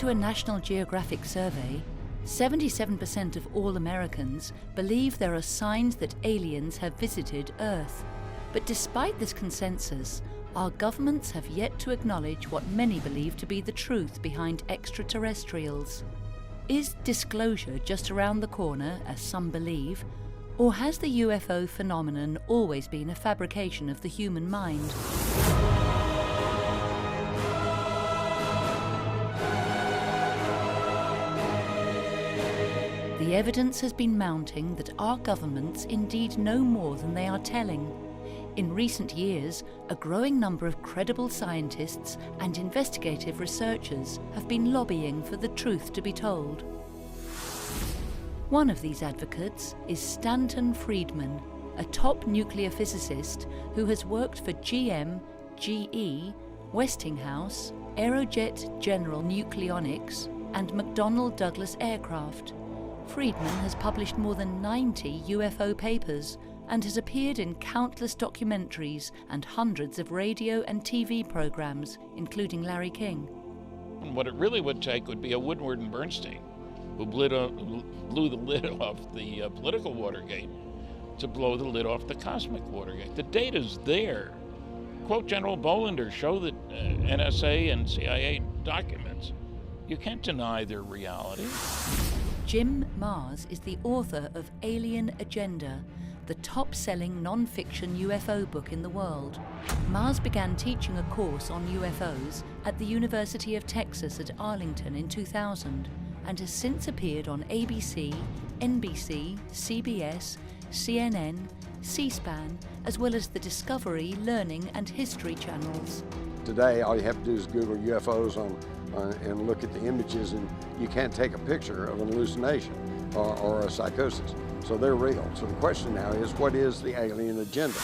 to a National Geographic survey, 77% of all Americans believe there are signs that aliens have visited Earth. But despite this consensus, our governments have yet to acknowledge what many believe to be the truth behind extraterrestrials. Is disclosure just around the corner, as some believe, or has the UFO phenomenon always been a fabrication of the human mind? The evidence has been mounting that our governments indeed know more than they are telling. In recent years, a growing number of credible scientists and investigative researchers have been lobbying for the truth to be told. One of these advocates is Stanton Friedman, a top nuclear physicist who has worked for GM, GE, Westinghouse, Aerojet General Nucleonics, and McDonnell Douglas Aircraft. Friedman has published more than 90 UFO papers and has appeared in countless documentaries and hundreds of radio and TV programs, including Larry King. And what it really would take would be a Woodward and Bernstein, who blew the lid off the political Watergate to blow the lid off the cosmic Watergate. The data's there. Quote General Bollinger, show the NSA and CIA documents. You can't deny their reality. Jim Marrs is the author of Alien Agenda, the top-selling non-fiction UFO book in the world. Marrs began teaching a course on UFOs at the University of Texas at Arlington in 2000 and has since appeared on ABC, NBC, CBS, CNN, C-SPAN, as well as the Discovery, Learning and History channels. Today, all you have to do is Google UFOs and look at the images, and you can't take a picture of an hallucination or a psychosis. So they're real. So the question now is, what is the alien agenda?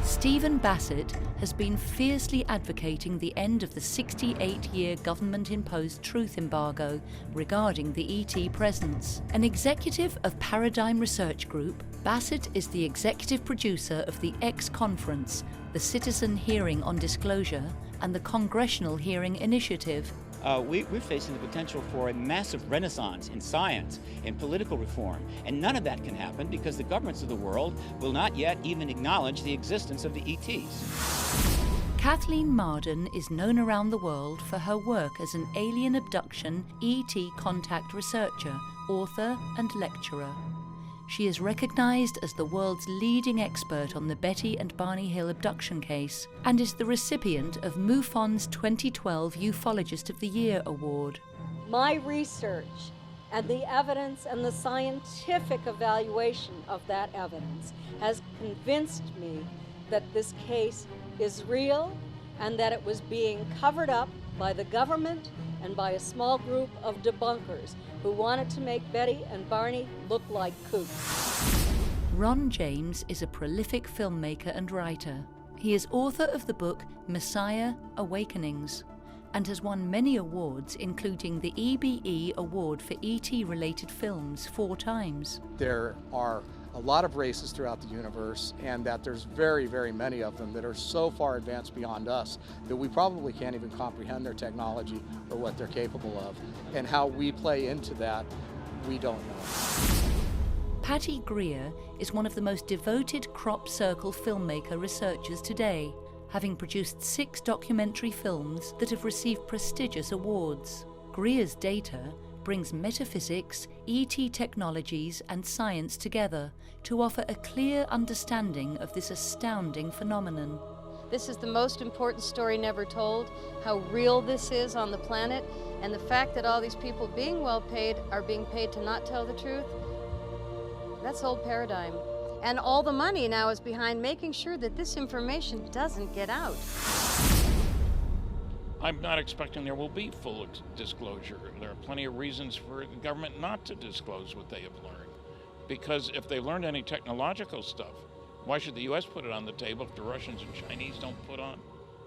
Stephen Bassett has been fiercely advocating the end of the 68-year government-imposed truth embargo regarding the ET presence. An executive of Paradigm Research Group, Bassett is the executive producer of the X Conference, the Citizen Hearing on Disclosure, and the Congressional Hearing Initiative. We're facing the potential for a massive renaissance in science, in political reform, and none of that can happen because the governments of the world will not yet even acknowledge the existence of the ETs. Kathleen Marden is known around the world for her work as an alien abduction ET contact researcher, author, and lecturer. She is recognized as the world's leading expert on the Betty and Barney Hill abduction case and is the recipient of MUFON's 2012 Ufologist of the Year award. My research and the evidence and the scientific evaluation of that evidence has convinced me that this case is real and that it was being covered up by the government and by a small group of debunkers who wanted to make Betty and Barney look like kooks. Ron James is a prolific filmmaker and writer. He is author of the book Messiah: Awakenings and has won many awards, including the EBE Award for ET-related films 4 times. There are a lot of races throughout the universe, and that there's very, very many of them that are so far advanced beyond us that we probably can't even comprehend their technology or what they're capable of. And how we play into that, we don't know. Patty Greer is one of the most devoted crop circle filmmaker researchers today, having produced 6 documentary films that have received prestigious awards. Greer's data brings metaphysics, ET technologies, and science together to offer a clear understanding of this astounding phenomenon. This is the most important story never told, how real this is on the planet, and the fact that all these people being well paid are being paid to not tell the truth. That's old paradigm. And all the money now is behind making sure that this information doesn't get out. I'm not expecting there will be full disclosure. There are plenty of reasons for the government not to disclose what they have learned. Because if they've learned any technological stuff, why should the U.S. put it on the table if the Russians and Chinese don't put on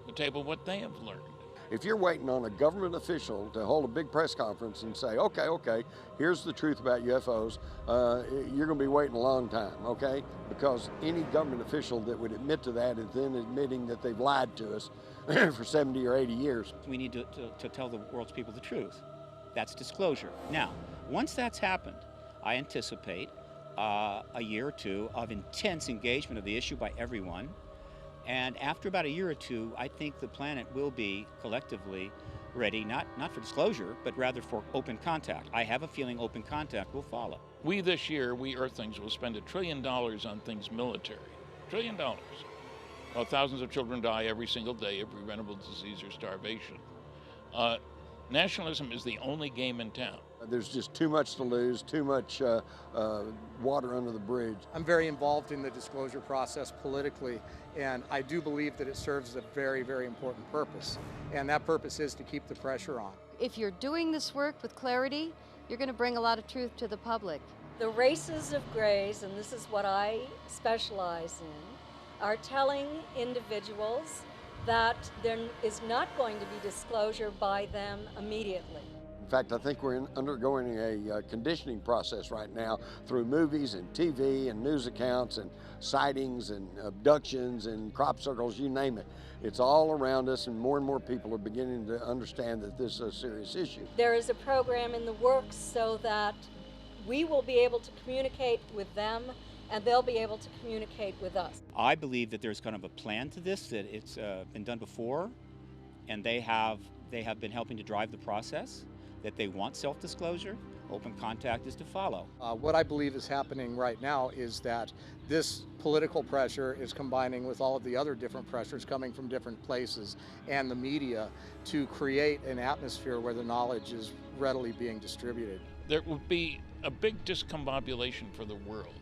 the table what they have learned? If you're waiting on a government official to hold a big press conference and say, okay, here's the truth about UFOs, you're going to be waiting a long time, okay? Because any government official that would admit to that is then admitting that they've lied to us for 70 or 80 years. We need to tell the world's people the truth. That's disclosure. Now, once that's happened, I anticipate a year or two of intense engagement of the issue by everyone. And after about a year or two, I think the planet will be collectively ready, not for disclosure, but rather for open contact. I have a feeling open contact will follow. We this year, we Earthlings, will spend $1 trillion on things military. $1 trillion. While thousands of children die every single day of preventable disease or starvation. Nationalism is the only game in town. There's just too much to lose, too much water under the bridge. I'm very involved in the disclosure process politically, and I do believe that it serves a very, very important purpose. And that purpose is to keep the pressure on. If you're doing this work with clarity, you're going to bring a lot of truth to the public. The races of grays, and this is what I specialize in, are telling individuals that there is not going to be disclosure by them immediately. In fact, I think we're undergoing a conditioning process right now through movies and TV and news accounts and sightings and abductions and crop circles, you name it. It's all around us, and more people are beginning to understand that this is a serious issue. There is a program in the works so that we will be able to communicate with them and they'll be able to communicate with us. I believe that there's kind of a plan to this, that it's been done before, and they have been helping to drive the process, that they want self-disclosure. Open contact is to follow. What I believe is happening right now is that this political pressure is combining with all of the other different pressures coming from different places and the media to create an atmosphere where the knowledge is readily being distributed. There will be a big discombobulation for the world.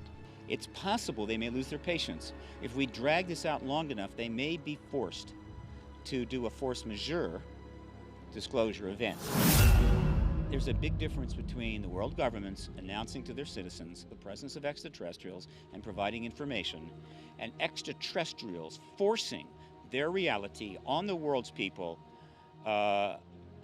It's possible they may lose their patience. If we drag this out long enough, they may be forced to do a force majeure disclosure event. There's a big difference between the world governments announcing to their citizens the presence of extraterrestrials and providing information, and extraterrestrials forcing their reality on the world's people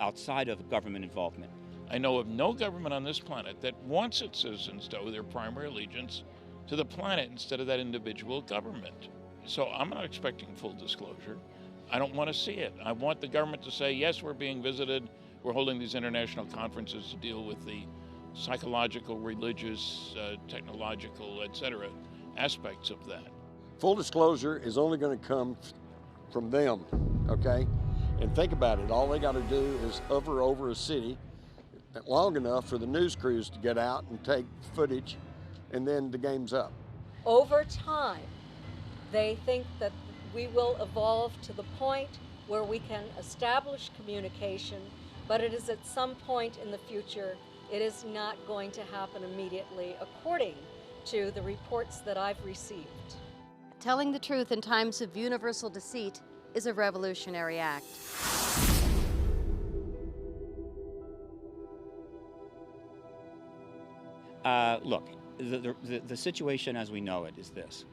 outside of government involvement. I know of no government on this planet that wants its citizens to owe their primary allegiance to the planet instead of that individual government. So I'm not expecting full disclosure. I don't want to see it. I want the government to say, yes, we're being visited. We're holding these international conferences to deal with the psychological, religious, technological, etc. aspects of that. Full disclosure is only going to come from them, okay? And think about it. All they got to do is hover over a city long enough for the news crews to get out and take footage, and then the game's up. Over time, they think that we will evolve to the point where we can establish communication, but it is at some point in the future. It is not going to happen immediately, according to the reports that I've received. Telling the truth in times of universal deceit is a revolutionary act. Look, the situation as we know it is this.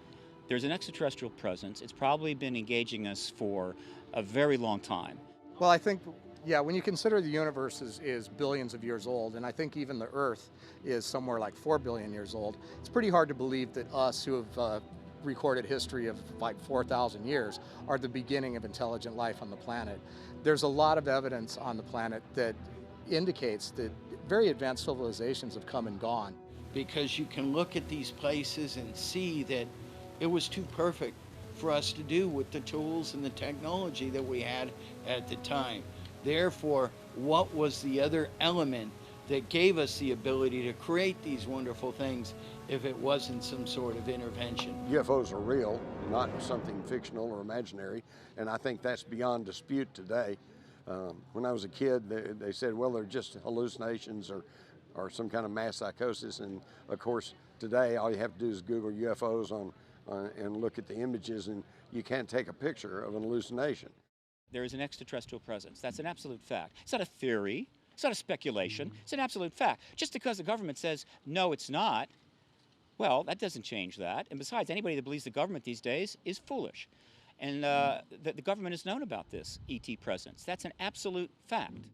There's an extraterrestrial presence. It's probably been engaging us for a very long time. Well, I think, yeah, when you consider the universe is billions of years old, and I think even the Earth is somewhere like 4 billion years old, it's pretty hard to believe that us who have recorded history of like 4,000 years are the beginning of intelligent life on the planet. There's a lot of evidence on the planet that indicates that very advanced civilizations have come and gone. Because you can look at these places and see that it was too perfect for us to do with the tools and the technology that we had at the time. Therefore, what was the other element that gave us the ability to create these wonderful things if it wasn't some sort of intervention? UFOs are real, not something fictional or imaginary, and I think that's beyond dispute today. When I was a kid, they said, well, they're just hallucinations or some kind of mass psychosis, and of course, today all you have to do is Google UFOs and look at the images, and you can't take a picture of an hallucination. There is an extraterrestrial presence. That's an absolute fact. It's not a theory. It's not a speculation. It's an absolute fact. Just because the government says, no, it's not, well, that doesn't change that. And besides, anybody that believes the government these days is foolish. And the government has known about this ET presence. That's an absolute fact.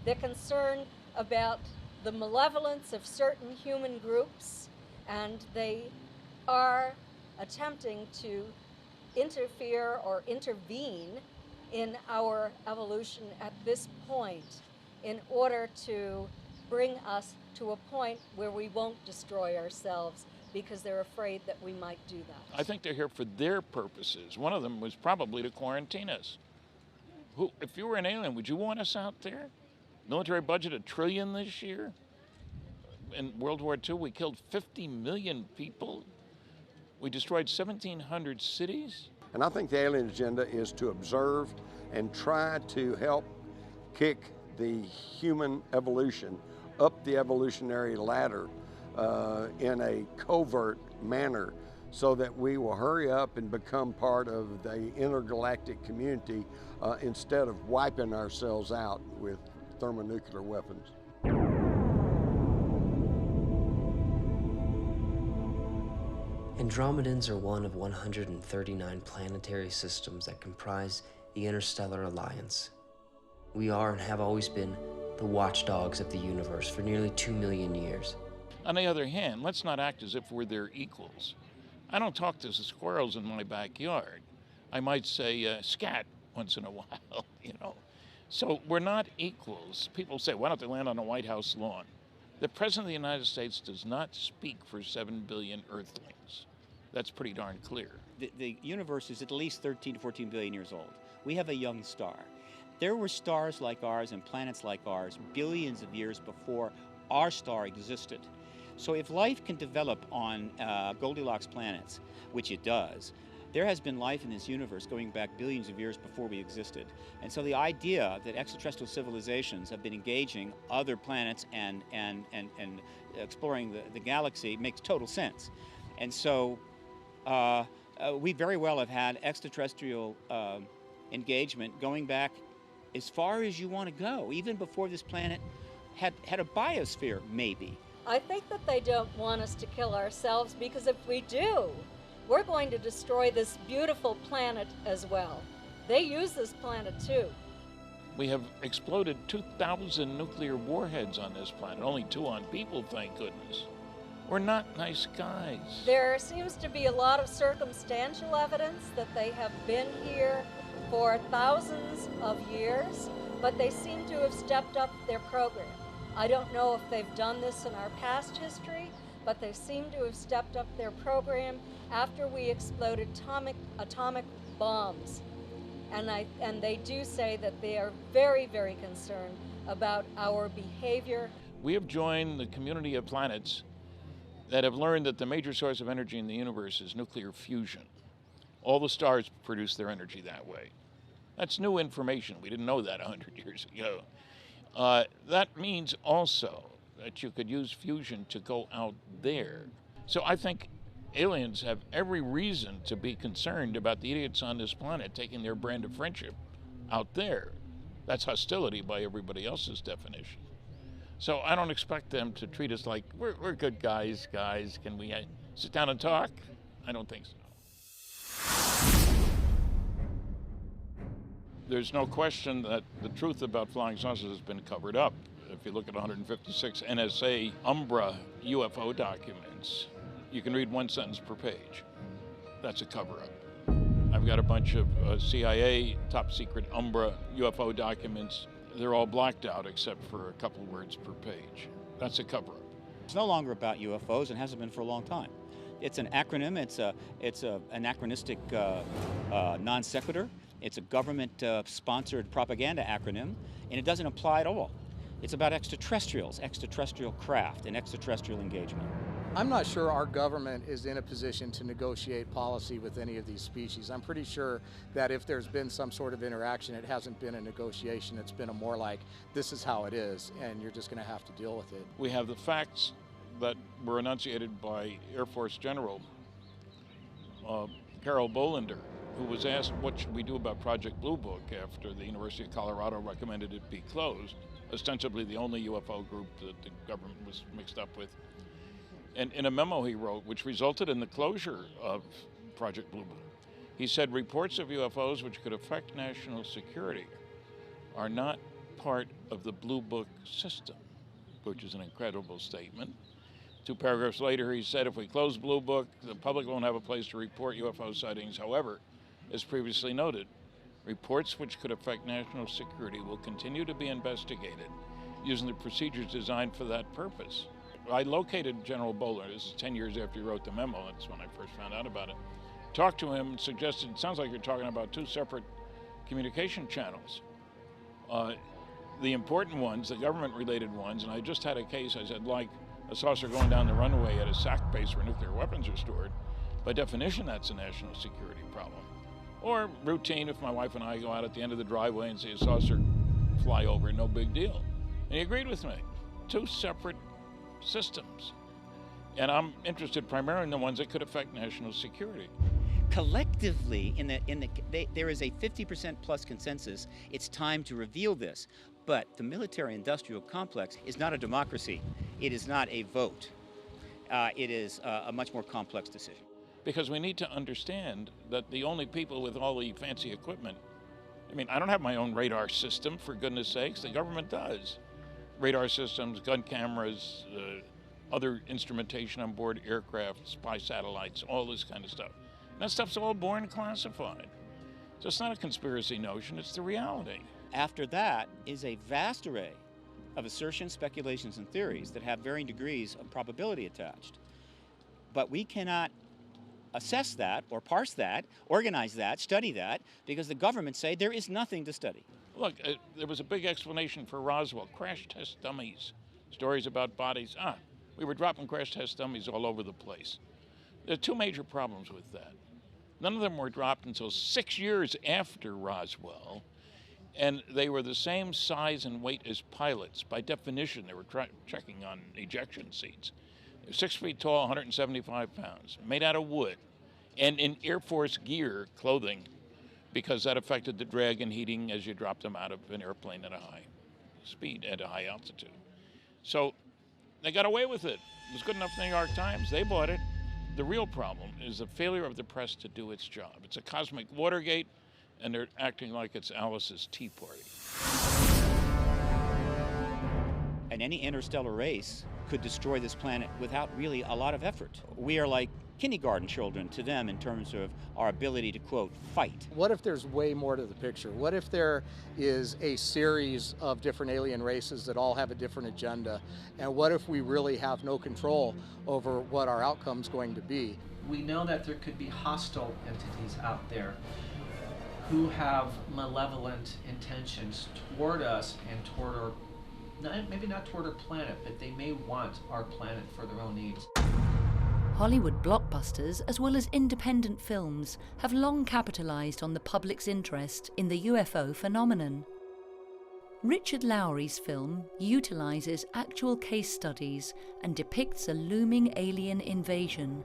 They're concerned about the malevolence of certain human groups, and they are attempting to interfere or intervene in our evolution at this point in order to bring us to a point where we won't destroy ourselves because they're afraid that we might do that. I think they're here for their purposes. One of them was probably to quarantine us. If you were an alien, would you want us out there? Military budget $1 trillion this year. In World War II, we killed 50 million people. We destroyed 1,700 cities. And I think the alien agenda is to observe and try to help kick the human evolution up the evolutionary ladder in a covert manner so that we will hurry up and become part of the intergalactic community instead of wiping ourselves out with thermonuclear weapons. Andromedans are one of 139 planetary systems that comprise the Interstellar Alliance. We are and have always been the watchdogs of the universe for nearly 2 million years. On the other hand, let's not act as if we're their equals. I don't talk to the squirrels in my backyard. I might say scat once in a while, you know. So we're not equals. People say, why don't they land on the White House lawn? The President of the United States does not speak for 7 billion Earthlings. That's pretty darn clear. The universe is at least 13 to 14 billion years old. We have a young star. There were stars like ours and planets like ours billions of years before our star existed. So if life can develop on Goldilocks planets, which it does, there has been life in this universe going back billions of years before we existed. And so the idea that extraterrestrial civilizations have been engaging other planets and exploring the galaxy makes total sense. And so we very well have had extraterrestrial engagement going back as far as you want to go, even before this planet had a biosphere, maybe. I think that they don't want us to kill ourselves, because if we do, we're going to destroy this beautiful planet as well. They use this planet too. We have exploded 2,000 nuclear warheads on this planet, only 2 on people, thank goodness. We're not nice guys. There seems to be a lot of circumstantial evidence that they have been here for thousands of years, but they seem to have stepped up their program. I don't know if they've done this in our past history, but they seem to have stepped up their program after we exploded atomic bombs. And they do say that they are very, very concerned about our behavior. We have joined the community of planets that have learned that the major source of energy in the universe is nuclear fusion. All the stars produce their energy that way. That's new information. We didn't know that 100 years ago. That means also that you could use fusion to go out there. So I think aliens have every reason to be concerned about the idiots on this planet taking their brand of friendship out there. That's hostility by everybody else's definition. So I don't expect them to treat us like, we're good guys, can we sit down and talk? I don't think so. There's no question that the truth about flying saucers has been covered up. If you look at 156 NSA Umbra UFO documents, you can read 1 sentence per page. That's a cover-up. I've got a bunch of CIA top secret Umbra UFO documents. They're all blacked out except for a couple of words per page. That's a cover-up. It's no longer about UFOs and hasn't been for a long time. It's an acronym. It's an anachronistic non sequitur. It's a government-sponsored propaganda acronym, and it doesn't apply at all. It's about extraterrestrials, extraterrestrial craft, and extraterrestrial engagement. I'm not sure our government is in a position to negotiate policy with any of these species. I'm pretty sure that if there's been some sort of interaction, it hasn't been a negotiation. It's been a more like, this is how it is, and you're just going to have to deal with it. We have the facts that were enunciated by Air Force General Carol Bolender, who was asked what should we do about Project Blue Book after the University of Colorado recommended it be closed, ostensibly the only UFO group that the government was mixed up with. And in a memo he wrote, which resulted in the closure of Project Blue Book, He said reports of UFOs which could affect national security are not part of the Blue Book system, which is an incredible statement. 2 paragraphs later, he said, if we close Blue Book, the public won't have a place to report UFO sightings. However, as previously noted, reports which could affect national security will continue to be investigated using the procedures designed for that purpose. I located General Bowler. This is 10 years after he wrote the memo. That's when I first found out about it. Talked to him and suggested, it sounds like you're talking about 2 separate communication channels. The important ones, the government-related ones, and I just had a case, I said, like a saucer going down the runway at a SAC base where nuclear weapons are stored. By definition, that's a national security problem. Or routine, if my wife and I go out at the end of the driveway and see a saucer fly over, no big deal. And he agreed with me. 2 separate systems. And I'm interested primarily in the ones that could affect national security. Collectively, there is a 50% plus consensus. It's time to reveal this. But the military-industrial complex is not a democracy. It is not a vote. It is a much more complex decision. Because we need to understand that the only people with all the fancy equipment, I mean, I don't have my own radar system, for goodness sakes, the government does. Radar systems, gun cameras, other instrumentation on board aircraft, spy satellites, all this kind of stuff. And that stuff's all born classified. So it's not a conspiracy notion, it's the reality. After that is a vast array of assertions, speculations, and theories that have varying degrees of probability attached. But we cannot assess that, or parse that, organize that, study that, because the government say there is nothing to study. Look, there was a big explanation for Roswell, crash test dummies, stories about bodies. We were dropping crash test dummies all over the place. There are 2 major problems with that. None of them were dropped until 6 years after Roswell, and they were the same size and weight as pilots. By definition, they were checking on ejection seats. They're 6 feet tall, 175 pounds, made out of wood, and in Air Force gear, clothing, because that affected the drag and heating as you dropped them out of an airplane at a high speed, at a high altitude. So they got away with it. It was good enough for the New York Times. They bought it. The real problem is the failure of the press to do its job. It's a cosmic Watergate, and they're acting like it's Alice's Tea Party. And any interstellar race could destroy this planet without really a lot of effort. We are like kindergarten children to them in terms of our ability to, quote, fight. What if there's way more to the picture? What if there is a series of different alien races that all have a different agenda? And what if we really have no control over what our outcome's going to be? We know that there could be hostile entities out there who have malevolent intentions toward us and toward our, maybe not toward our planet, but they may want our planet for their own needs. Hollywood blockbusters, as well as independent films, have long capitalized on the public's interest in the UFO phenomenon. Richard Lowry's film utilizes actual case studies and depicts a looming alien invasion.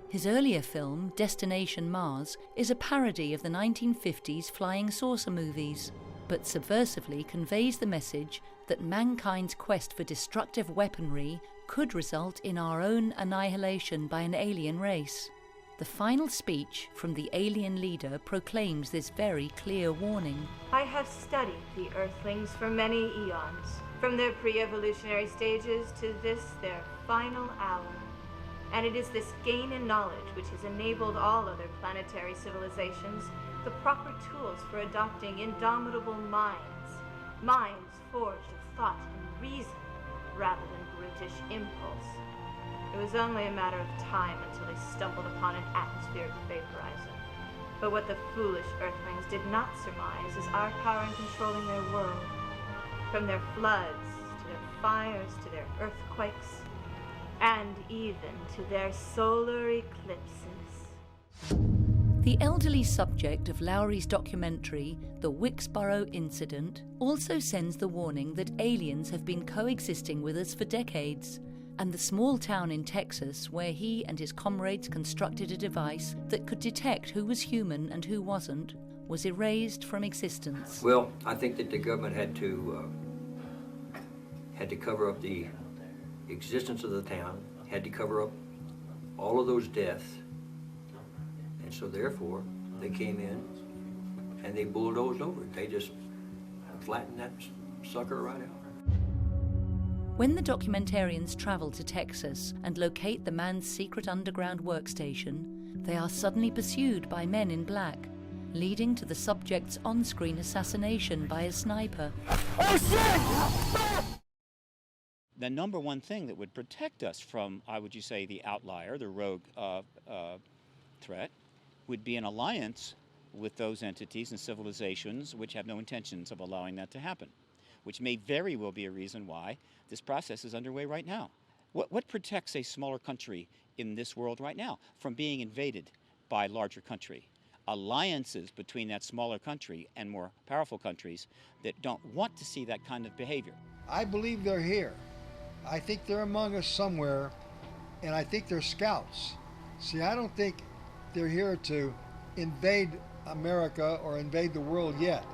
His earlier film, Destination Mars, is a parody of the 1950s flying saucer movies, but subversively conveys the message that mankind's quest for destructive weaponry could result in our own annihilation by an alien race. The final speech from the alien leader proclaims this very clear warning. I have studied the Earthlings for many eons, from their pre-evolutionary stages to this, their final hour. And it is this gain in knowledge which has enabled all other planetary civilizations the proper tools for adopting indomitable minds forged of thought and reason rather than brutish impulse. It was only a matter of time until they stumbled upon an atmospheric vaporizer. But what the foolish Earthlings did not surmise is our power in controlling their world. From their floods, to their fires, to their earthquakes, and even to their solar eclipses. The elderly subject of Lowry's documentary, The Wicksboro Incident, also sends the warning that aliens have been coexisting with us for decades, and the small town in Texas where he and his comrades constructed a device that could detect who was human and who wasn't, was erased from existence. Well, I think that the government had to cover up the existence of the town, had to cover up all of those deaths, and so therefore They came in and they bulldozed over it. They just flattened that sucker right out. When the documentarians travel to Texas and locate the man's secret underground workstation, they are suddenly pursued by men in black, leading to the subject's on-screen assassination by a sniper. Oh, shit! The number one thing that would protect us from, would you say, the outlier, the rogue threat, would be an alliance with those entities and civilizations which have no intentions of allowing that to happen, which may very well be a reason why this process is underway right now. What protects a smaller country in this world right now from being invaded by a larger country? Alliances between that smaller country and more powerful countries that don't want to see that kind of behavior. I believe they're here. I think they're among us somewhere, and I think they're scouts. See, I don't think they're here to invade America or invade the world yet.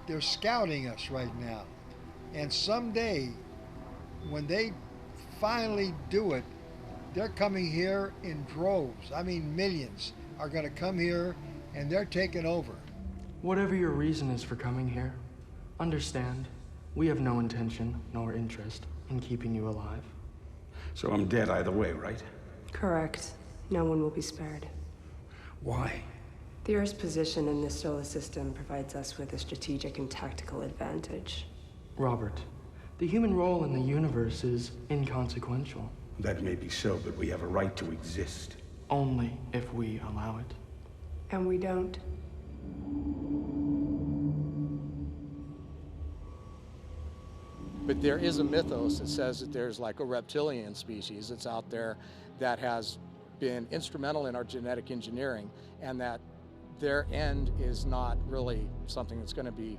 They're scouting us right now. And someday, when they finally do it, they're coming here in droves. I mean, millions are going to come here, and they're taking over. Whatever your reason is for coming here, understand, we have no intention nor interest in keeping you alive. So I'm dead either way, right? Correct. No one will be spared. Why? The Earth's position in this solar system provides us with a strategic and tactical advantage. Robert, the human role in the universe is inconsequential. That may be so, but we have a right to exist. Only if we allow it. And we don't. But there is a mythos that says that there's like a reptilian species that's out there that has been instrumental in our genetic engineering, and that their end is not really something that's going to be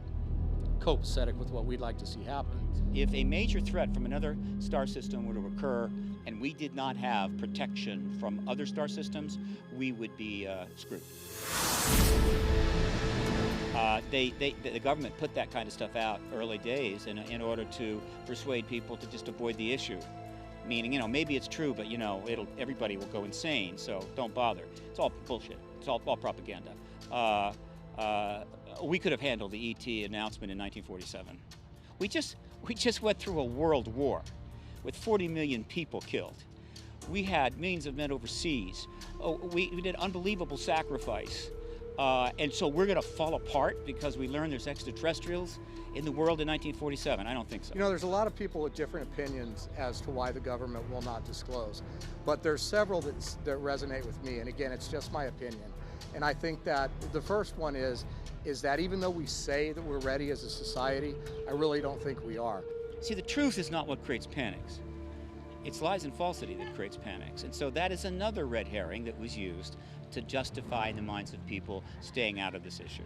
copacetic with what we'd like to see happen. If a major threat from another star system were to occur and we did not have protection from other star systems, we would be screwed. The government put that kind of stuff out early days in order to persuade people to just avoid the issue. Meaning, you know, maybe it's true, but you know, everybody will go insane, so don't bother. It's all bullshit. It's all propaganda. We could have handled the ET announcement in 1947. We just went through a world war with 40 million people killed. We had millions of men overseas. We did unbelievable sacrifice. And so we're going to fall apart because we learned there's extraterrestrials in the world in 1947? I don't think so. You know, there's a lot of people with different opinions as to why the government will not disclose. But there's several that resonate with me. And again, it's just my opinion. And I think that the first one is that even though we say that we're ready as a society, I really don't think we are. See, the truth is not what creates panics. It's lies and falsity that creates panics. And so that is another red herring that was used to justify in the minds of people staying out of this issue.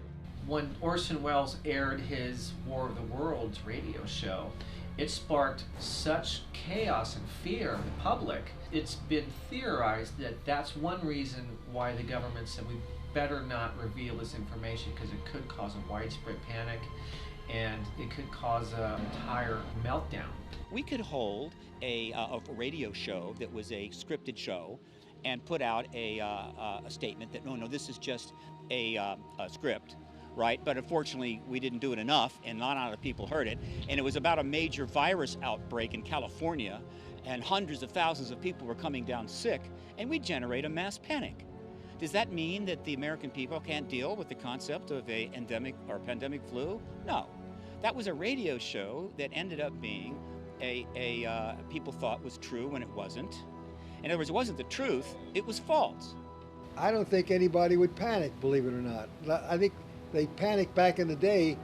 When Orson Welles aired his War of the Worlds radio show, it sparked such chaos and fear in the public. It's been theorized that that's one reason why the government said we better not reveal this information, because it could cause a widespread panic and it could cause an entire meltdown. We could hold a radio show that was a scripted show and put out a statement that, no, this is just a script, right? But unfortunately, we didn't do it enough, and not a lot of people heard it. And it was about a major virus outbreak in California, and hundreds of thousands of people were coming down sick, and we generate a mass panic. Does that mean that the American people can't deal with the concept of a endemic or pandemic flu? No. That was a radio show that ended up being people thought was true when it wasn't. In other words, it wasn't the truth, it was false. I don't think anybody would panic, believe it or not. I think they panicked back in the day,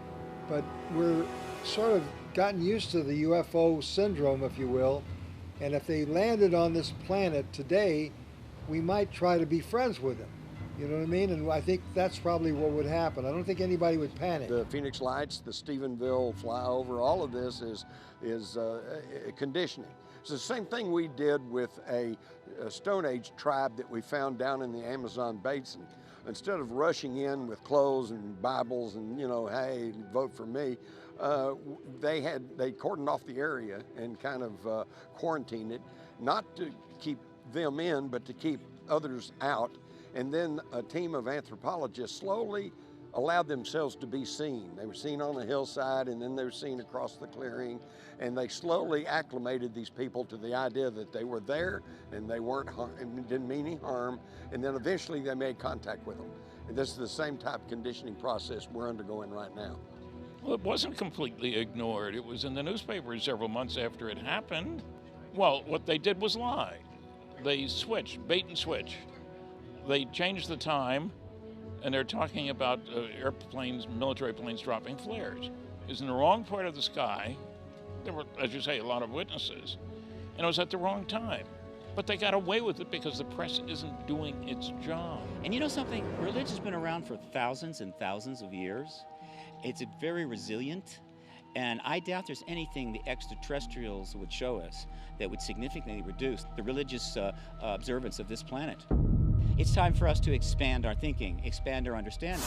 but we're sort of gotten used to the UFO syndrome, if you will. And if they landed on this planet today, we might try to be friends with them. You know what I mean? And I think that's probably what would happen. I don't think anybody would panic. The Phoenix Lights, the Stephenville flyover, all of this is conditioning. It's the same thing we did with a Stone Age tribe that we found down in the Amazon basin. Instead of rushing in with clothes and Bibles and, you know, hey, vote for me, they cordoned off the area and kind of quarantined it, not to keep them in, but to keep others out. And then a team of anthropologists slowly allowed themselves to be seen. They were seen on the hillside, and then they were seen across the clearing, and they slowly acclimated these people to the idea that they were there and they weren't and didn't mean any harm, and then eventually they made contact with them. And this is the same type of conditioning process we're undergoing right now. Well, it wasn't completely ignored. It was in the newspapers several months after it happened. Well, what they did was lie. They switched, bait and switch. They changed the time, and they're talking about airplanes, military planes dropping flares. It was in the wrong part of the sky. There were, as you say, a lot of witnesses, and it was at the wrong time. But they got away with it because the press isn't doing its job. And you know something? Religion's been around for thousands and thousands of years. It's very resilient, and I doubt there's anything the extraterrestrials would show us that would significantly reduce the religious observance of this planet. It's time for us to expand our thinking, expand our understanding.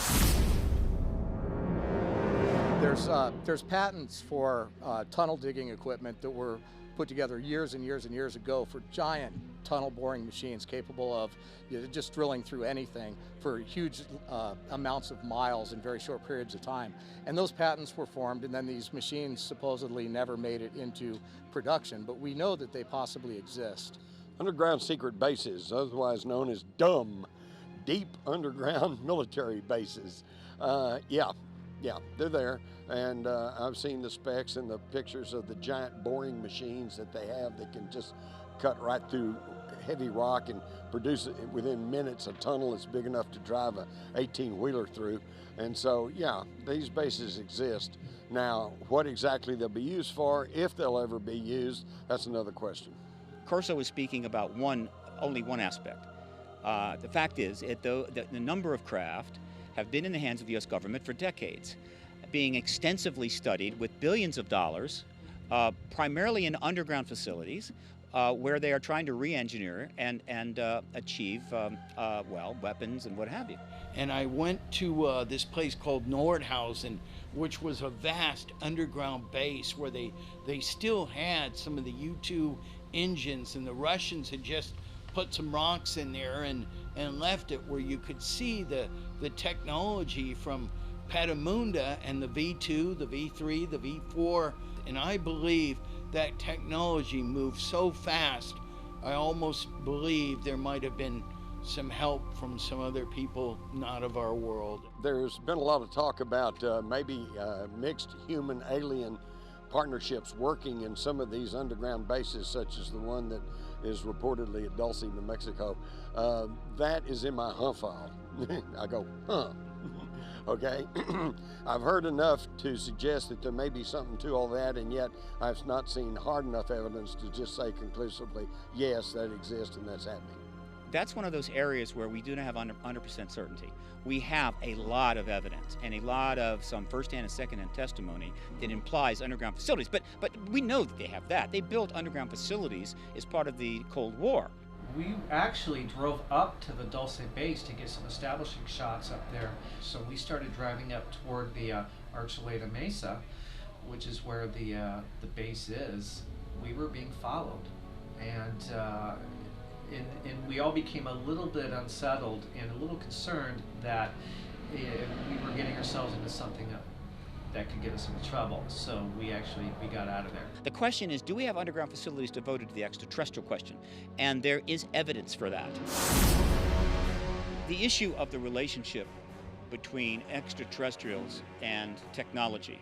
There's patents for tunnel digging equipment that were put together years and years and years ago for giant tunnel boring machines capable of just drilling through anything for huge amounts of miles in very short periods of time. And those patents were formed, and then these machines supposedly never made it into production, but we know that they possibly exist. Underground secret bases, otherwise known as DUMB, deep underground military bases. Yeah, they're there, and I've seen the specs and the pictures of the giant boring machines that they have that can just cut right through heavy rock and produce it within minutes a tunnel that's big enough to drive a 18-wheeler through. And so, yeah, these bases exist. Now, what exactly they'll be used for, if they'll ever be used, that's another question. Corso was speaking about only one aspect. The fact is, the number of craft have been in the hands of the U.S. government for decades, being extensively studied with billions of dollars, primarily in underground facilities, where they are trying to re-engineer and achieve, well, weapons and what have you. And I went to this place called Nordhausen, which was a vast underground base where they still had some of the U-2 engines, and the Russians had just put some rocks in there and left it where you could see the technology from Petamunda and the V2, the V3, the V4. And I believe that technology moved so fast, I almost believe there might have been some help from some other people not of our world. There's been a lot of talk about maybe mixed human-alien partnerships working in some of these underground bases, such as the one that is reportedly at Dulce, New Mexico. That is in my huh file. I go, huh. Okay, I've heard enough to suggest that there may be something to all that, and yet I've not seen hard enough evidence to just say conclusively, yes, that exists and that's happening. That's one of those areas where we do not have 100% certainty. We have a lot of evidence and a lot of some first-hand and second-hand testimony that implies underground facilities. But we know that they have that. They built underground facilities as part of the Cold War. We actually drove up to the Dulce base to get some establishing shots up there. So we started driving up toward the Archuleta Mesa, which is where the base is. We were being followed, and we all became a little bit unsettled and a little concerned that we were getting ourselves into something that could get us into trouble. So we got out of there. The question is, do we have underground facilities devoted to the extraterrestrial question? And there is evidence for that. The issue of the relationship between extraterrestrials and technology,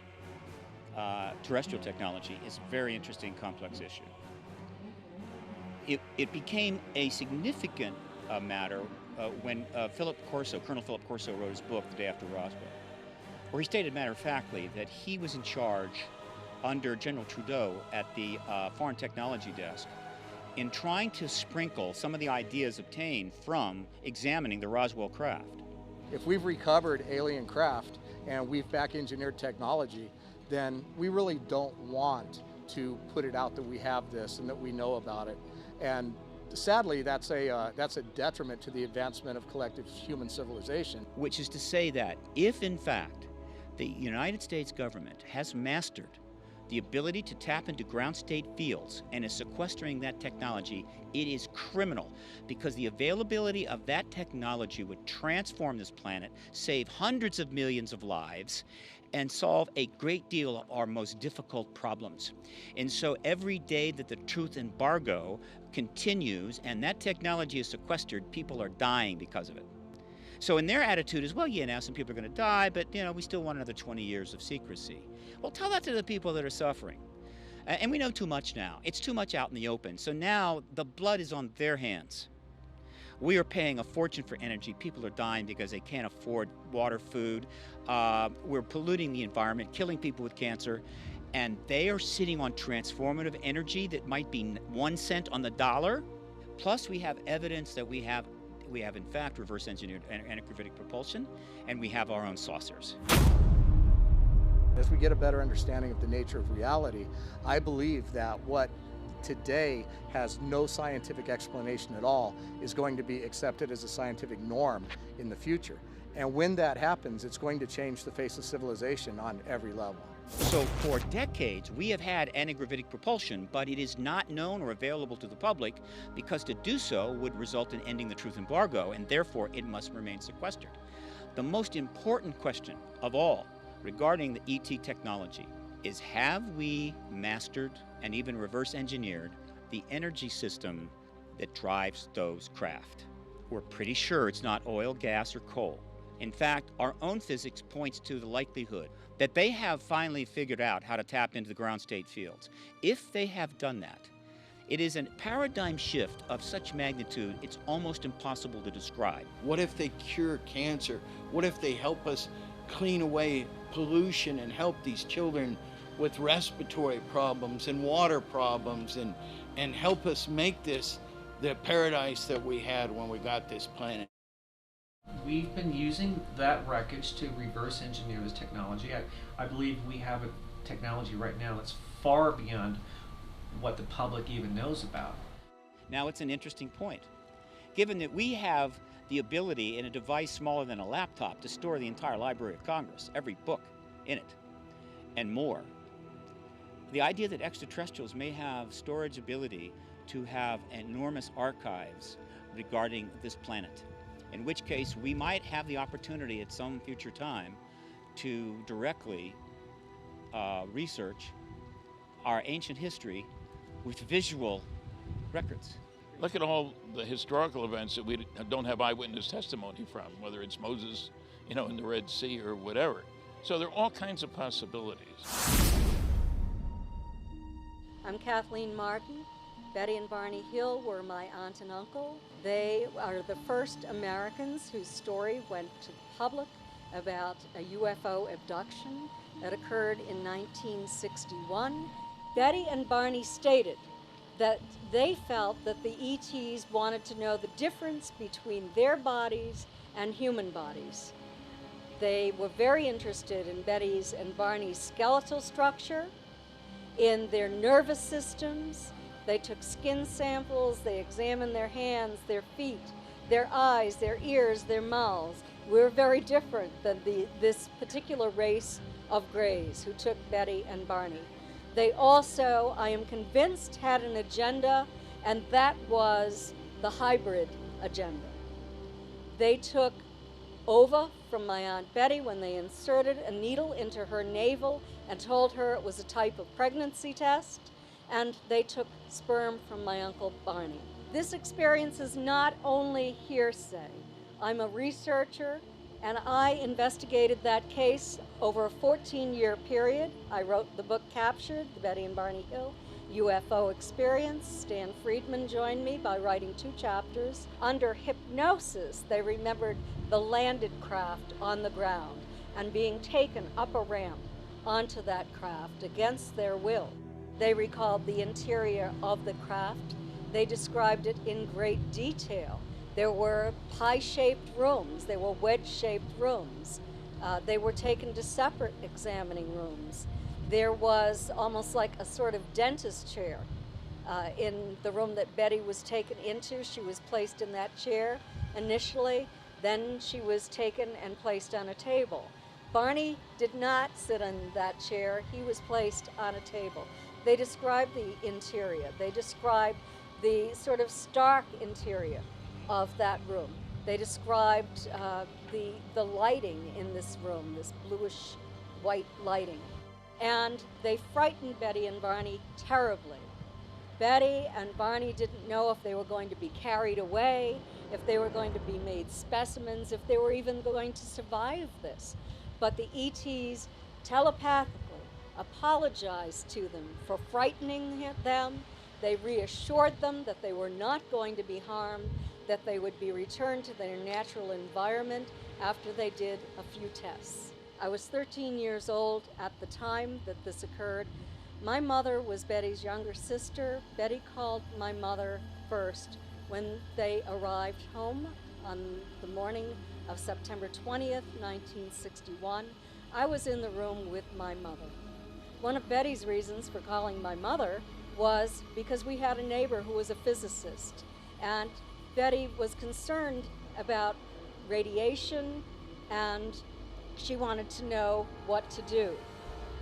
terrestrial technology, is a very interesting, complex issue. It became a significant matter when Colonel Philip Corso wrote his book, The Day After Roswell, where he stated matter-of-factly that he was in charge under General Trudeau at the Foreign Technology Desk in trying to sprinkle some of the ideas obtained from examining the Roswell craft. If we've recovered alien craft and we've back-engineered technology, then we really don't want to put it out that we have this and that we know about it. And sadly, that's a detriment to the advancement of collective human civilization. Which is to say that if, in fact, the United States government has mastered the ability to tap into ground state fields and is sequestering that technology, it is criminal, because the availability of that technology would transform this planet, save hundreds of millions of lives, and solve a great deal of our most difficult problems. And so every day that the truth embargo continues and that technology is sequestered, people are dying because of it. So in their attitude is, well, yeah, now some people are going to die, but we still want another 20 years of secrecy. Well, tell that to the people that are suffering. And we know too much now. It's too much out in the open. So now the blood is on their hands. We are paying a fortune for energy. People are dying because they can't afford water, food. We're polluting the environment, killing people with cancer. And they are sitting on transformative energy that might be 1 cent on the dollar. Plus, we have evidence that we have in fact reverse engineered antigravitic propulsion, and we have our own saucers. As we get a better understanding of the nature of reality, I believe that what today has no scientific explanation at all is going to be accepted as a scientific norm in the future. And when that happens, it's going to change the face of civilization on every level. So for decades, we have had antigravitic propulsion, but it is not known or available to the public because to do so would result in ending the truth embargo, and therefore it must remain sequestered. The most important question of all regarding the ET technology is, have we mastered and even reverse engineered the energy system that drives those craft? We're pretty sure it's not oil, gas, or coal. In fact, our own physics points to the likelihood that they have finally figured out how to tap into the ground state fields. If they have done that, it is a paradigm shift of such magnitude, it's almost impossible to describe. What if they cure cancer? What if they help us clean away pollution and help these children with respiratory problems and water problems and help us make this the paradise that we had when we got this planet? We've been using that wreckage to reverse engineer this technology. I believe we have a technology right now that's far beyond what the public even knows about. Now, it's an interesting point. Given that we have the ability in a device smaller than a laptop to store the entire Library of Congress, every book in it, and more, the idea that extraterrestrials may have storage ability to have enormous archives regarding this planet, in which case we might have the opportunity at some future time to directly research our ancient history with visual records. Look at all the historical events that we don't have eyewitness testimony from, whether it's Moses, in the Red Sea or whatever. So there are all kinds of possibilities. I'm Kathleen Martin. Betty and Barney Hill were my aunt and uncle. They are the first Americans whose story went to the public about a UFO abduction that occurred in 1961. Betty and Barney stated that they felt that the ETs wanted to know the difference between their bodies and human bodies. They were very interested in Betty's and Barney's skeletal structure, in their nervous systems. They took skin samples, they examined their hands, their feet, their eyes, their ears, their mouths. We're very different than this particular race of Greys who took Betty and Barney. They also, I am convinced, had an agenda, and that was the hybrid agenda. They took ova from my Aunt Betty when they inserted a needle into her navel and told her it was a type of pregnancy test, and they took sperm from my Uncle Barney. This experience is not only hearsay. I'm a researcher, and I investigated that case over a 14-year period. I wrote the book Captured, the Betty and Barney Hill UFO Experience. Stan Friedman joined me by writing 2 chapters. Under hypnosis, they remembered the landed craft on the ground and being taken up a ramp onto that craft against their will. They recalled the interior of the craft. They described it in great detail. There were pie-shaped rooms. There were wedge-shaped rooms. They were taken to separate examining rooms. There was almost like a sort of dentist chair in the room that Betty was taken into. She was placed in that chair initially. Then she was taken and placed on a table. Barney did not sit in that chair. He was placed on a table. They described the interior. They described the sort of stark interior of that room. They described the lighting in this room, this bluish white lighting. And they frightened Betty and Barney terribly. Betty and Barney didn't know if they were going to be carried away, if they were going to be made specimens, if they were even going to survive this. But the ETs telepathically apologized to them for frightening them. They reassured them that they were not going to be harmed, that they would be returned to their natural environment after they did a few tests. I was 13 years old at the time that this occurred. My mother was Betty's younger sister. Betty called my mother first when they arrived home on the morning of September 20th, 1961. I was in the room with my mother. One of Betty's reasons for calling my mother was because we had a neighbor who was a physicist, and Betty was concerned about radiation, and she wanted to know what to do.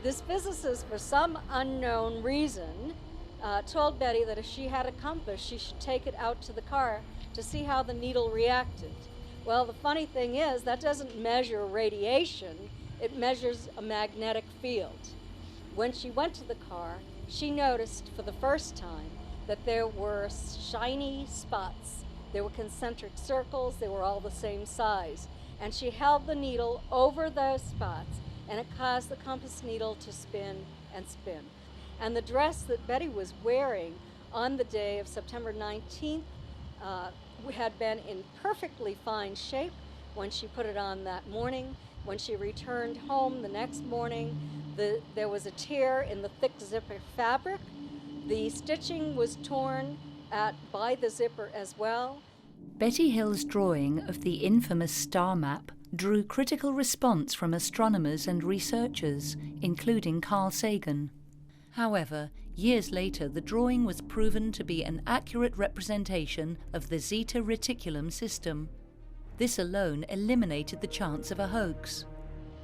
This physicist, for some unknown reason, told Betty that if she had a compass, she should take it out to the car to see how the needle reacted. Well, the funny thing is, that doesn't measure radiation, it measures a magnetic field. When she went to the car, she noticed for the first time that there were shiny spots. There were concentric circles, they were all the same size. And she held the needle over those spots, and it caused the compass needle to spin and spin. And the dress that Betty was wearing on the day of September 19th had been in perfectly fine shape when she put it on that morning. When she returned home the next morning, there was a tear in the thick zipper fabric. The stitching was torn by the zipper as well. Betty Hill's drawing of the infamous star map drew critical response from astronomers and researchers, including Carl Sagan. However, years later, the drawing was proven to be an accurate representation of the Zeta Reticulum system. This alone eliminated the chance of a hoax.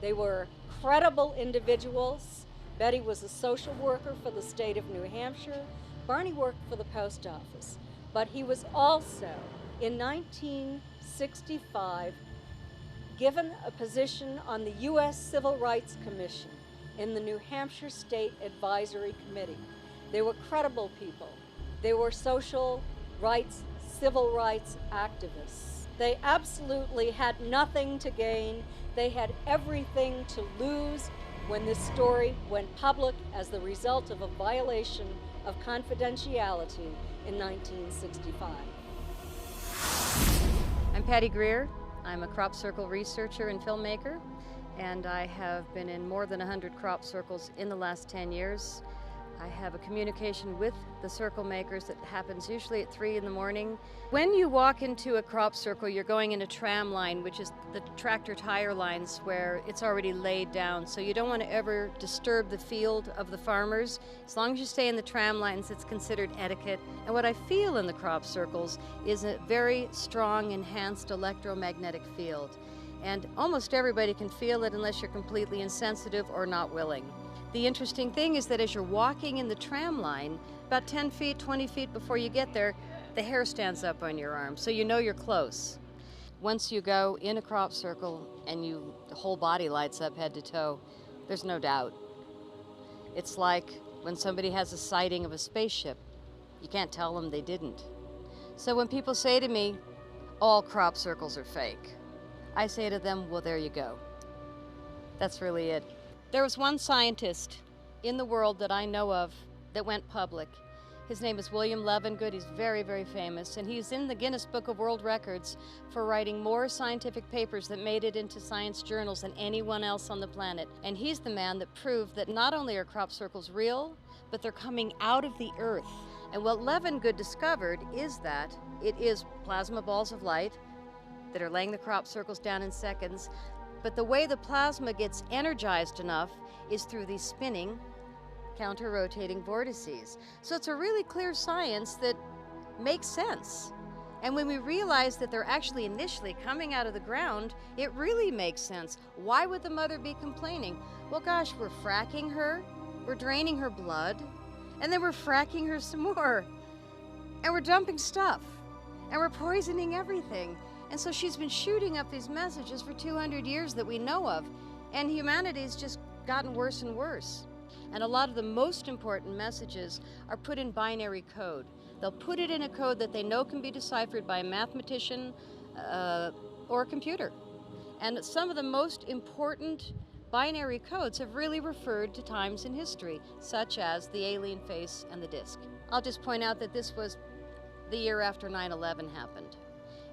They were credible individuals. Betty was a social worker for the state of New Hampshire. Barney worked for the post office. But he was also, in 1965, given a position on the U.S. Civil Rights Commission in the New Hampshire State Advisory Committee. They were credible people. They were social rights, civil rights activists. They absolutely had nothing to gain. They had everything to lose when this story went public as the result of a violation of confidentiality in 1965. I'm Patty Greer. I'm a crop circle researcher and filmmaker, and I have been in more than 100 crop circles in the last 10 years. I have a communication with the circle makers that happens usually at 3 in the morning. When you walk into a crop circle, you're going in a tram line, which is the tractor tire lines where it's already laid down. So you don't want to ever disturb the field of the farmers. As long as you stay in the tram lines, it's considered etiquette. And what I feel in the crop circles is a very strong, enhanced electromagnetic field. And almost everybody can feel it unless you're completely insensitive or not willing. The interesting thing is that as you're walking in the tram line, about 10 feet, 20 feet before you get there, the hair stands up on your arm, so you know you're close. Once you go in a crop circle and the whole body lights up head to toe, there's no doubt. It's like when somebody has a sighting of a spaceship. You can't tell them they didn't. So when people say to me, all crop circles are fake, I say to them, well, there you go. That's really it. There was one scientist in the world that I know of that went public. His name is William Levengood. He's very, very famous, and he's in the Guinness Book of World Records for writing more scientific papers that made it into science journals than anyone else on the planet. And he's the man that proved that not only are crop circles real, but they're coming out of the earth. And what Levengood discovered is that it is plasma balls of light that are laying the crop circles down in seconds. But the way the plasma gets energized enough is through these spinning, counter-rotating vortices. So it's a really clear science that makes sense. And when we realize that they're actually initially coming out of the ground, it really makes sense. Why would the mother be complaining? Well, gosh, we're fracking her, we're draining her blood, and then we're fracking her some more. And we're dumping stuff, and we're poisoning everything. And so she's been shooting up these messages for 200 years that we know of, and humanity's just gotten worse and worse. And a lot of the most important messages are put in binary code. They'll put it in a code that they know can be deciphered by a mathematician or a computer. And some of the most important binary codes have really referred to times in history, such as the alien face and the disc. I'll just point out that this was the year after 9/11 happened.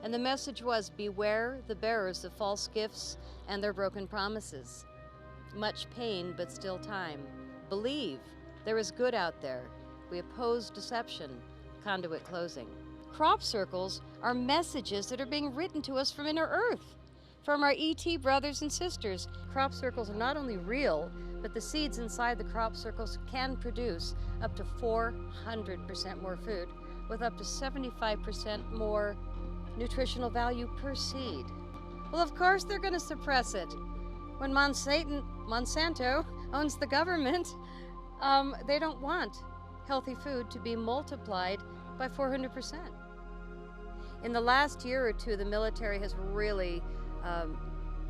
And the message was, beware the bearers of false gifts and their broken promises. Much pain, but still time. Believe there is good out there. We oppose deception. Conduit closing. Crop circles are messages that are being written to us from inner Earth, from our ET brothers and sisters. Crop circles are not only real, but the seeds inside the crop circles can produce up to 400% more food, with up to 75% more nutritional value per seed. Well, of course they're going to suppress it. When Monsanto owns the government, they don't want healthy food to be multiplied by 400%. In the last year or two, the military has really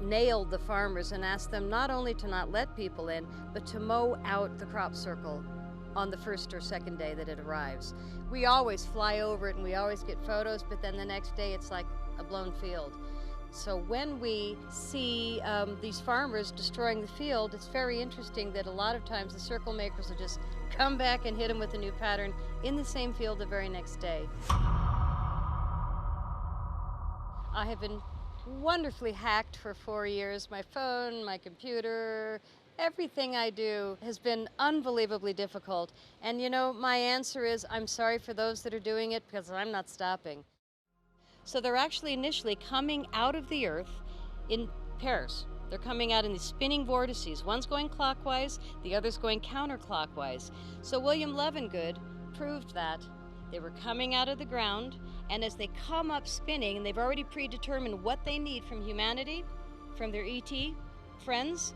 nailed the farmers and asked them not only to not let people in, but to mow out the crop circle on the first or second day that it arrives. We always fly over it and we always get photos, but then the next day it's like a blown field. So when we see these farmers destroying the field, it's very interesting that a lot of times the circle makers will just come back and hit them with a new pattern in the same field the very next day. I have been wonderfully hacked for 4 years. My phone, my computer, everything I do has been unbelievably difficult. And you know, my answer is I'm sorry for those that are doing it because I'm not stopping. So they're actually initially coming out of the Earth in pairs. They're coming out in these spinning vortices. One's going clockwise, the other's going counterclockwise. So William Levengood proved that they were coming out of the ground, and as they come up spinning, and they've already predetermined what they need from humanity, from their ET friends,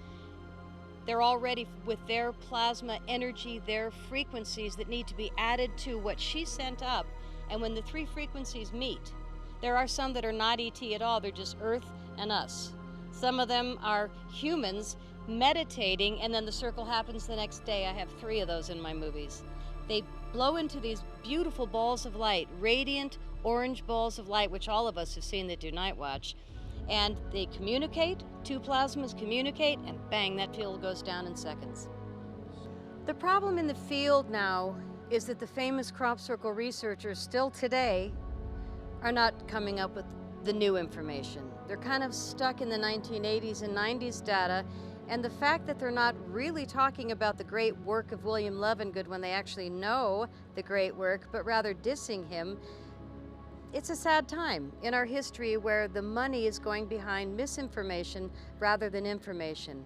they're already with their plasma energy, their frequencies that need to be added to what she sent up. And when the three frequencies meet, there are some that are not ET at all, they're just Earth and us. Some of them are humans meditating, and then the circle happens the next day. I have 3 of those in my movies. They blow into these beautiful balls of light, radiant orange balls of light, which all of us have seen that do night watch. And they communicate, 2 plasmas communicate, and bang, that field goes down in seconds. The problem in the field now is that the famous crop circle researchers still today are not coming up with the new information. They're kind of stuck in the 1980s and 90s data, and the fact that they're not really talking about the great work of William Levengood when they actually know the great work, but rather dissing him, it's a sad time in our history where the money is going behind misinformation rather than information.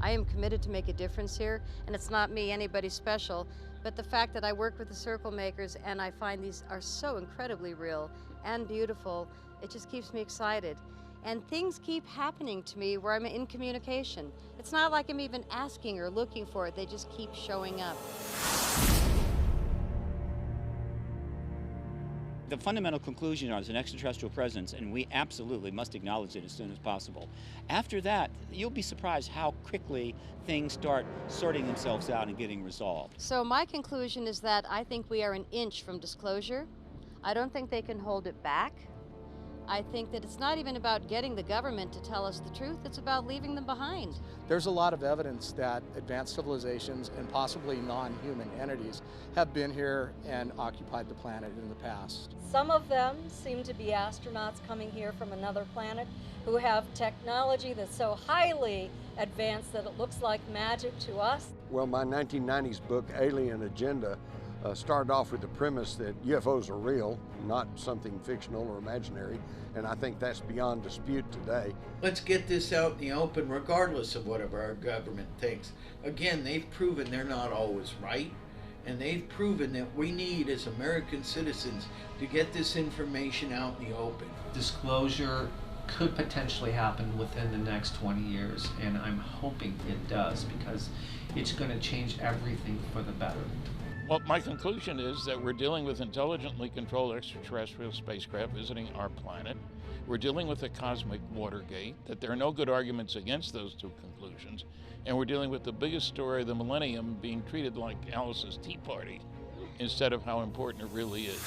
I am committed to make a difference here, and it's not me, anybody special, but the fact that I work with the circle makers and I find these are so incredibly real and beautiful, it just keeps me excited. And things keep happening to me where I'm in communication. It's not like I'm even asking or looking for it, they just keep showing up. The fundamental conclusion is an extraterrestrial presence, and we absolutely must acknowledge it as soon as possible. After that, you'll be surprised how quickly things start sorting themselves out and getting resolved. So my conclusion is that I think we are an inch from disclosure. I don't think they can hold it back. I think that it's not even about getting the government to tell us the truth, it's about leaving them behind. There's a lot of evidence that advanced civilizations and possibly non-human entities have been here and occupied the planet in the past. Some of them seem to be astronauts coming here from another planet who have technology that's so highly advanced that it looks like magic to us. Well, my 1990s book, Alien Agenda, started off with the premise that UFOs are real, not something fictional or imaginary, and I think that's beyond dispute today. Let's get this out in the open regardless of whatever our government thinks. Again, they've proven they're not always right, And they've proven that we need, as American citizens, to get this information out in the open. Disclosure could potentially happen within the next 20 years, and I'm hoping it does, because it's going to change everything for the better. Well, my conclusion is that we're dealing with intelligently controlled extraterrestrial spacecraft visiting our planet. We're dealing with a cosmic Watergate, that there are no good arguments against those two conclusions, and we're dealing with the biggest story of the millennium being treated like Alice's Tea Party instead of how important it really is.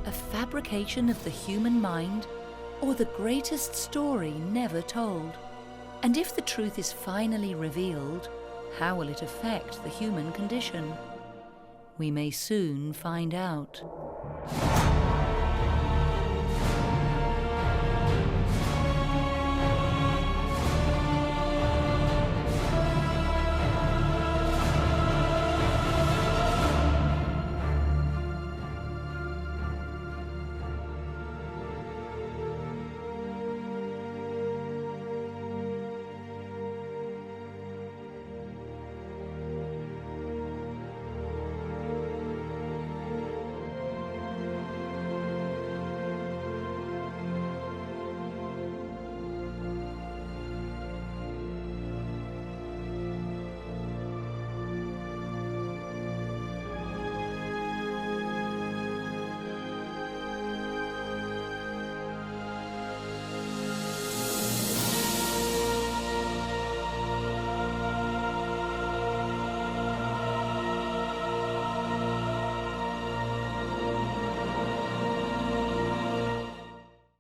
A fabrication of the human mind, or the greatest story never told? And if the truth is finally revealed, how will it affect the human condition? We may soon find out.